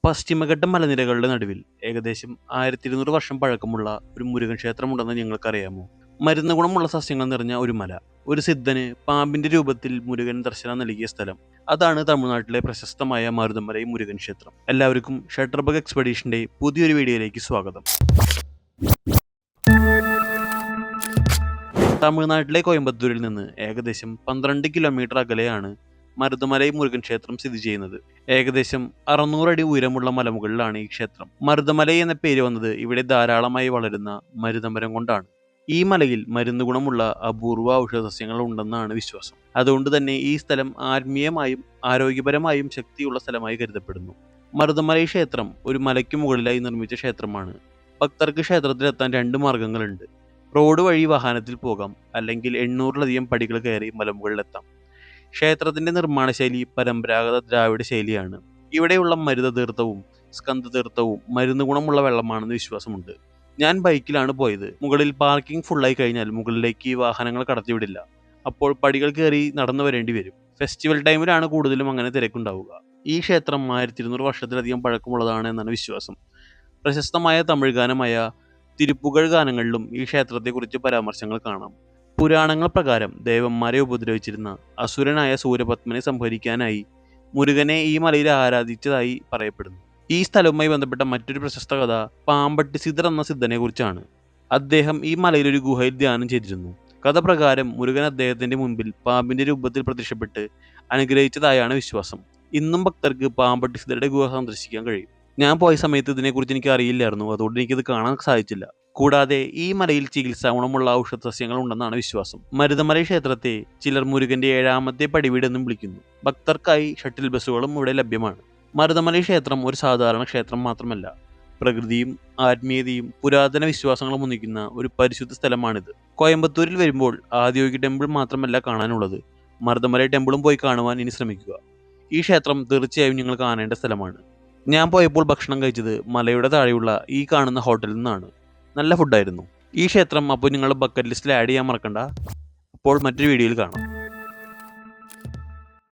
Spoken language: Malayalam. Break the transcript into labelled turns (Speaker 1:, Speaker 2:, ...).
Speaker 1: പശ്ചിമഘട്ട മലനിരകളുടെ നടുവിൽ ഏകദേശം 1200 വർഷം പഴക്കമുള്ള ഒരു മുരുകൻ ക്ഷേത്രമുണ്ടെന്ന് നിങ്ങൾക്കറിയാമോ? മരുന്ന് ഗുണമുള്ള സസ്യങ്ങൾ നിറഞ്ഞ ഒരു മല, ഒരു സിദ്ധന് പാമ്പിന്റെ രൂപത്തിൽ മുരുകൻ ദർശനം നൽകിയ സ്ഥലം. അതാണ് തമിഴ്നാട്ടിലെ പ്രശസ്തമായ മരുതമലൈ മുരുകൻ ക്ഷേത്രം. എല്ലാവർക്കും ഷട്ടർബഗ് എക്സ്പെഡീഷന്റെ പുതിയൊരു വീഡിയോയിലേക്ക് സ്വാഗതം. തമിഴ്നാട്ടിലെ കോയമ്പത്തൂരിൽ നിന്ന് ഏകദേശം 12 കിലോമീറ്റർ അകലെയാണ് മരുതമലൈ മുരുകൻ ക്ഷേത്രം സ്ഥിതി ചെയ്യുന്നത്. ഏകദേശം 600 അടി ഉയരമുള്ള മലമുകളിലാണ് ഈ ക്ഷേത്രം. മരുതമലൈ എന്ന പേര് വന്നത് ഇവിടെ ധാരാളമായി വളരുന്ന മരുതമരം കൊണ്ടാണ്. ഈ മലയിൽ മരുന്ന് ഗുണമുള്ള അപൂർവ ഔഷധസസ്യങ്ങൾ ഉണ്ടെന്നാണ് വിശ്വാസം. അതുകൊണ്ട് തന്നെ ഈ സ്ഥലം ആത്മീയമായും ആരോഗ്യപരമായും ശക്തിയുള്ള സ്ഥലമായി കരുതപ്പെടുന്നു. മരുതമലൈ ക്ഷേത്രം ഒരു മലയ്ക്ക് മുകളിലായി നിർമ്മിച്ച ക്ഷേത്രമാണ്. ഭക്തർക്ക് ക്ഷേത്രത്തിലെത്താൻ 2 മാർഗങ്ങളുണ്ട്. റോഡ് വഴി വാഹനത്തിൽ പോകാം, അല്ലെങ്കിൽ 800-ലധികം പടികൾ കയറി മലമുകളിലെത്താം. ക്ഷേത്രത്തിന്റെ നിർമ്മാണ ശൈലി പരമ്പരാഗത ദ്രാവിഡ ശൈലിയാണ്. ഇവിടെയുള്ള മരുത തീർത്ഥവും സ്കന്ദ തീർത്ഥവും മരുന്ന് ഗുണമുള്ള വെള്ളമാണെന്ന് വിശ്വാസമുണ്ട്. ഞാൻ ബൈക്കിലാണ് പോയത്. മുകളിൽ പാർക്കിംഗ് ഫുള്ളായി കഴിഞ്ഞാൽ മുകളിലേക്ക് വാഹനങ്ങൾ കടത്തിവിടില്ല. അപ്പോൾ പടികൾ കയറി നടന്നു വരേണ്ടി വരും. ഫെസ്റ്റിവൽ ടൈമിലാണ് കൂടുതലും അങ്ങനെ തിരക്കുണ്ടാവുക. ഈ ക്ഷേത്രം 1200 വർഷത്തിലധികം പഴക്കമുള്ളതാണ് എന്നാണ് വിശ്വാസം. പ്രശസ്തമായ തമിഴ് ഗാനമായ തിരുപ്പുകഴ് ഗാനങ്ങളിലും ഈ ക്ഷേത്രത്തെക്കുറിച്ച് പരാമർശങ്ങൾ കാണാം. പുരാണങ്ങൾ പ്രകാരം ദേവന്മാരെ ഉപദ്രവിച്ചിരുന്ന അസുരനായ സൂര്യപത്മനെ സംഹരിക്കാനായി മുരുകനെ ഈ മലയിൽ ആരാധിച്ചതായി പറയപ്പെടുന്നു. ഈ സ്ഥലവുമായി ബന്ധപ്പെട്ട മറ്റൊരു പ്രശസ്ത കഥ പാമ്പട്ടി സിദ്ധർ എന്ന സിദ്ധനെ കുറിച്ചാണ്. അദ്ദേഹം ഈ മലയിൽ ഒരു ഗുഹയിൽ ധ്യാനം ചെയ്തിരുന്നു. കഥ പ്രകാരം മുരുകൻ അദ്ദേഹത്തിന്റെ മുൻപിൽ പാമ്പിന്റെ രൂപത്തിൽ പ്രത്യക്ഷപ്പെട്ട് അനുഗ്രഹിച്ചതായാണ് വിശ്വാസം. ഇന്നും ഭക്തർക്ക് പാമ്പട്ടി സിദ്ധരുടെ ഗുഹ സന്ദർശിക്കാൻ കഴിയും. ഞാൻ പോയ സമയത്ത് ഇതിനെക്കുറിച്ച് എനിക്ക് അറിയില്ലായിരുന്നു, അതുകൊണ്ട് എനിക്കത് കാണാൻ സാധിച്ചില്ല. കൂടാതെ ഈ മലയിൽ ചികിത്സാ ഗുണമുള്ള ഔഷധ സസ്യങ്ങൾ ഉണ്ടെന്നാണ് വിശ്വാസം. മരുതമലൈ ക്ഷേത്രത്തെ ചിലർ മുരുകന്റെ 7ാമത്തെ പടിവീട് എന്നും വിളിക്കുന്നു. ഭക്തർക്കായി ഷട്ടിൽ ബസ്സുകളും ഇവിടെ ലഭ്യമാണ്. മരുതമലൈ ക്ഷേത്രം ഒരു സാധാരണ ക്ഷേത്രം മാത്രമല്ല, പ്രകൃതിയും ആത്മീയതയും പുരാതന വിശ്വാസങ്ങളും ഒന്നിക്കുന്ന ഒരു പരിശുദ്ധ സ്ഥലമാണിത്. കോയമ്പത്തൂരിൽ വരുമ്പോൾ ആദിയോഗി ടെമ്പിൾ മാത്രമല്ല കാണാനുള്ളത്, മരുതമലൈ ടെമ്പിളും പോയി കാണുവാൻ ഇനി ശ്രമിക്കുക. ഈ ക്ഷേത്രം തീർച്ചയായും നിങ്ങൾ കാണേണ്ട സ്ഥലമാണ്. ഞാൻ പോയപ്പോൾ ഭക്ഷണം കഴിച്ചത് മലയുടെ താഴെയുള്ള ഈ കാണുന്ന ഹോട്ടലിൽ നിന്നാണ്. നല്ല ഫുഡായിരുന്നു. ഈ ക്ഷേത്രം അപ്പോൾ നിങ്ങളുടെ ബക്കറ്റ് ലിസ്റ്റിൽ ആഡ് ചെയ്യാൻ മറക്കണ്ട. അപ്പോൾ മറ്റൊരു വീഡിയോയിൽ കാണാം.